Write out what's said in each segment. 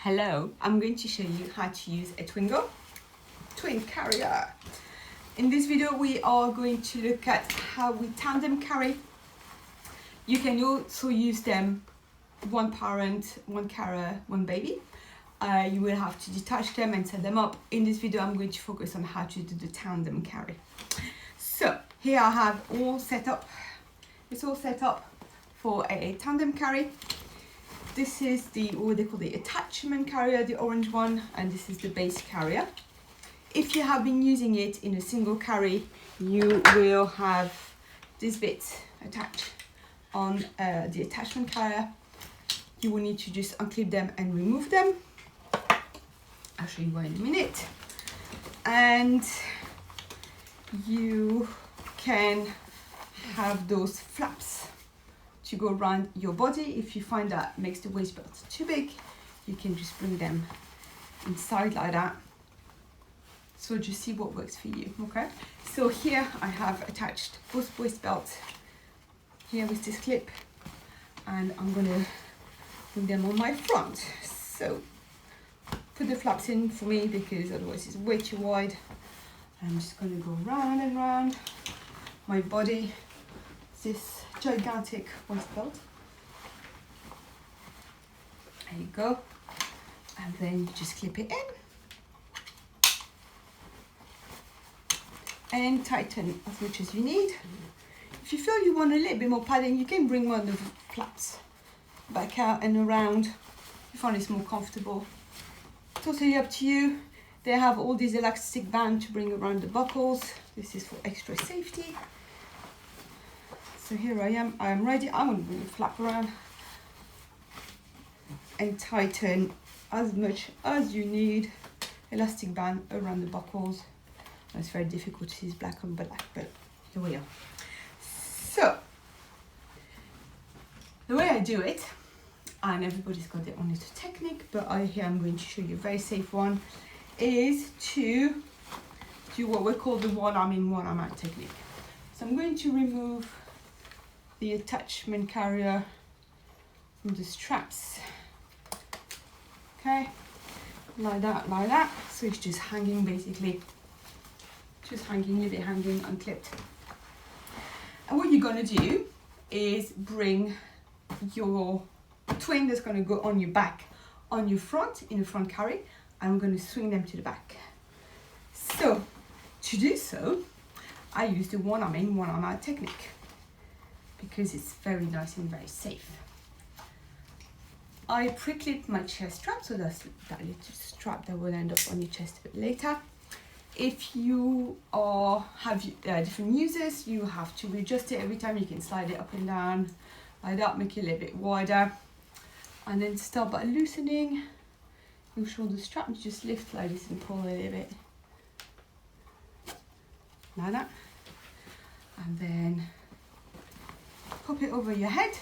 Hello, I'm going to show you how to use a Twingo twin carrier. In this video we are going to look at how we tandem carry. You can also use them one parent, one carrier, one baby. You will have to detach them and set them up. In this video I'm going to focus on how to do the tandem carry. So here I have all set up. It's all set up for a tandem carry. This is what they call the attachment carrier, the orange one, and this is the base carrier. If you have been using it in a single carry, you will have these bits attached on the attachment carrier. You will need to just unclip them and remove them. I'll show you why in a minute. And you can have those flaps to go around your body. If you find that makes the waist belt too big, you can just bring them inside like that. So just see what works for you, okay? So here I have attached both waist belts here with this clip, and I'm gonna bring them on my front. So put the flaps in for me because otherwise it's way too wide. I'm just gonna go round and round my body, this gigantic waist belt. There you go. And then you just clip it in and tighten as much as you need. If you feel you want a little bit more padding, you can bring one of the flaps back out and around. If you find it's more comfortable, totally up to you. They have all these elastic bands to bring around the buckles. This is for extra safety. So here I am ready. I'm going to bring the flap around and tighten as much as you need. Elastic band around the buckles. It's very difficult to see it's black on black, but here we are. So the way I do it, and everybody's got their own little technique, but here I'm going to show you a very safe one, is to do what we call the one arm in, one arm out technique. So I'm going to remove the attachment carrier from the straps. Okay, like that. So it's just hanging basically, just hanging, leave it hanging unclipped. And what you're gonna do is bring your twin that's gonna go on your back, on your front, in the front carry, and I'm gonna swing them to the back. So to do so, I use the one arm in, one arm out technique, because it's very nice and very safe. I pre-clip my chest strap, so that's that little strap that will end up on your chest a bit later. If you have different users, you have to readjust it every time. You can slide it up and down like that, make it a little bit wider, and then start by loosening your shoulder strap. You just lift like this and pull a little bit like that, and then pop it over your head.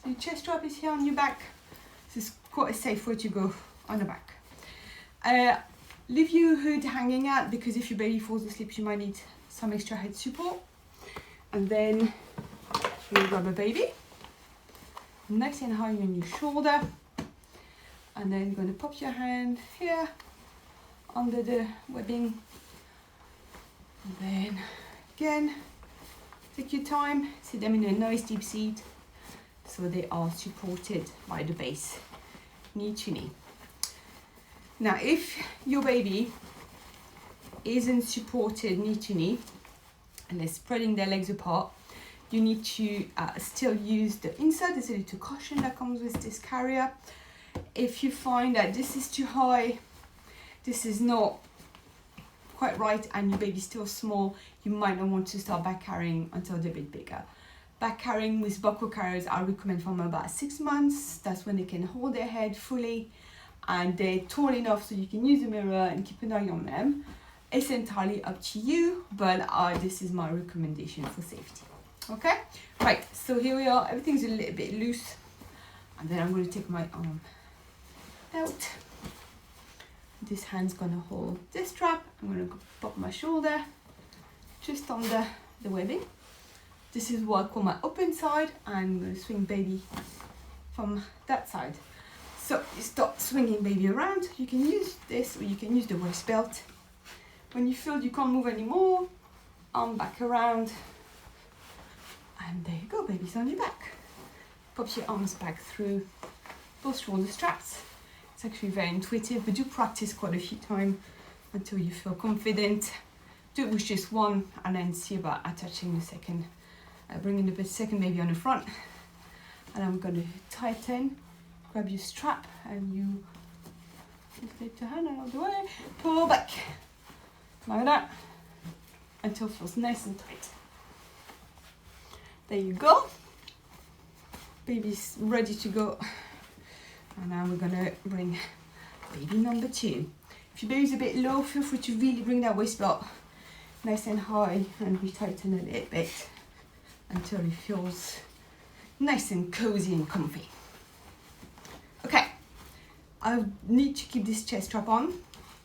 So your chest strap is here on your back. This is quite a safe way to go on the back. Leave your hood hanging out, because if your baby falls asleep, you might need some extra head support. And then you grab a baby, nice and high on your shoulder, and then you're going to pop your hand here under the webbing, and then again take your time, sit them in a nice deep seat so they are supported by the base, knee to knee. Now if your baby isn't supported knee to knee and they're spreading their legs apart, you need to still use the insert. There's a little cushion that comes with this carrier. If you find that this is too high, this is not quite right, and your baby's still small, you might not want to start back carrying until they're a bit bigger. Back carrying with buckle carriers, I recommend from about 6 months. That's when they can hold their head fully and they're tall enough so you can use a mirror and keep an eye on them. It's entirely up to you, but this is my recommendation for safety. Okay, right, so here we are. Everything's a little bit loose, and then I'm going to take my arm out. This hand's gonna hold this strap. I'm gonna pop my shoulder just under the webbing. This is what I call my open side. I'm gonna swing baby from that side. So you start swinging baby around. You can use this or you can use the waist belt. When you feel you can't move anymore, arm back around. And there you go, baby's on your back. Pop your arms back through those shoulder straps. It's actually very intuitive, but do practice quite a few times until you feel confident. Do it with just one and then see about attaching the second, bringing the second baby on the front. And I'm going to tighten, grab your strap and you take your hand out of the way, pull back, like that, until it feels nice and tight. There you go. Baby's ready to go. And now we're gonna bring baby number 2. If your baby's a bit low, feel free to really bring that waist belt nice and high and retighten a little bit until it feels nice and cozy and comfy. Okay, I need to keep this chest strap on.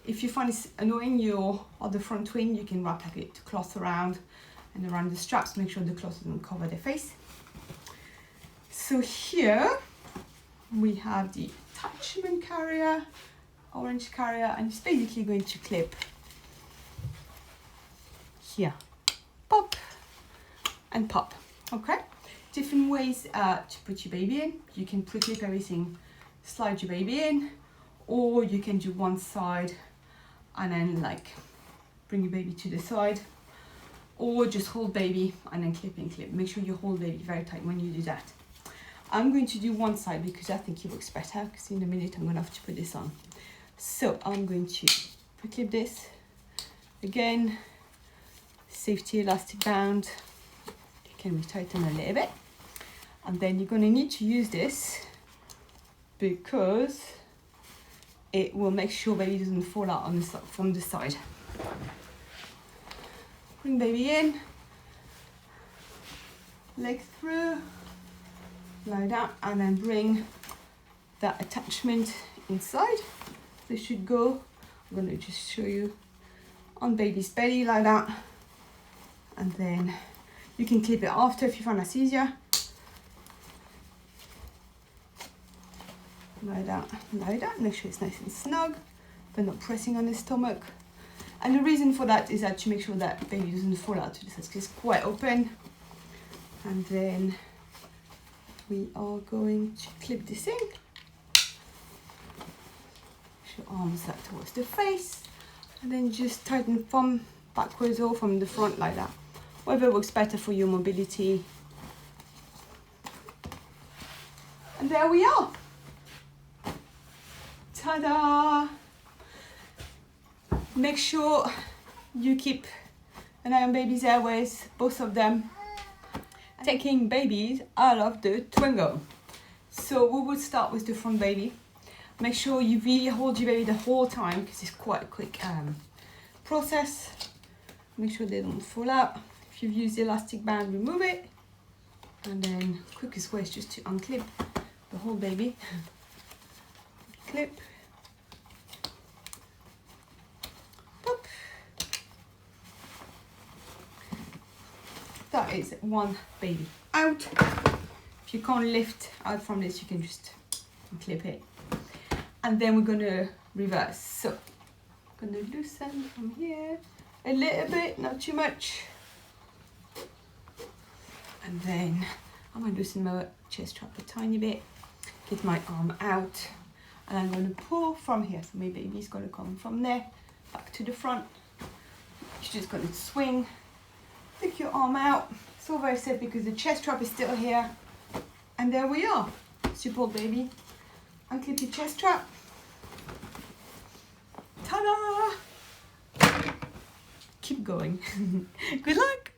If you find it's annoying your other front twin, you can wrap a bit of cloth around and around the straps, make sure the cloth doesn't cover their face. So here we have the attachment carrier, orange carrier, and it's basically going to clip here, pop and pop. Okay, different ways to put your baby in. You can pre-clip everything, slide your baby in, or you can do one side and then like bring your baby to the side, or just hold baby and then clip and clip. Make sure you hold baby very tight when you do that. I'm going to do one side because I think it works better, because in a minute I'm going to have to put this on. So I'm going to pre-clip this. Again, safety elastic band. You can retighten a little bit. And then you're going to need to use this because it will make sure baby doesn't fall out on the from the side. Bring baby in, leg through, like that, and then bring that attachment inside. This should go, I'm going to just show you, on baby's belly like that, and then you can clip it after if you find that's easier. Like that, make sure it's nice and snug, but not pressing on the stomach. And the reason for that is that to make sure that baby doesn't fall out to the side, because it's quite open. And then we are going to clip this in. Your arms up towards the face, and then just tighten from backwards or from the front like that. Whatever works better for your mobility. And there we are. Ta-da! Make sure you keep an eye on baby's airways, both of them. Taking babies out of the Twingo. So we would start with the front baby. Make sure you really hold your baby the whole time because it's quite a quick process. Make sure they don't fall out. If you've used the elastic band, remove it. And then quickest way is just to unclip the whole baby. Clip. Pop. That is one baby out. If you can't lift out from this, you can just clip it. And then we're gonna reverse. So I'm gonna loosen from here a little bit, not too much. And then I'm gonna loosen my chest strap a tiny bit, get my arm out, and I'm gonna pull from here. So my baby's gonna come from there back to the front. You're just gonna swing, take your arm out. It's all very safe because the chest strap is still here. And there we are. Support baby. Unclip your chest strap. Ta-da! Keep going. Good luck.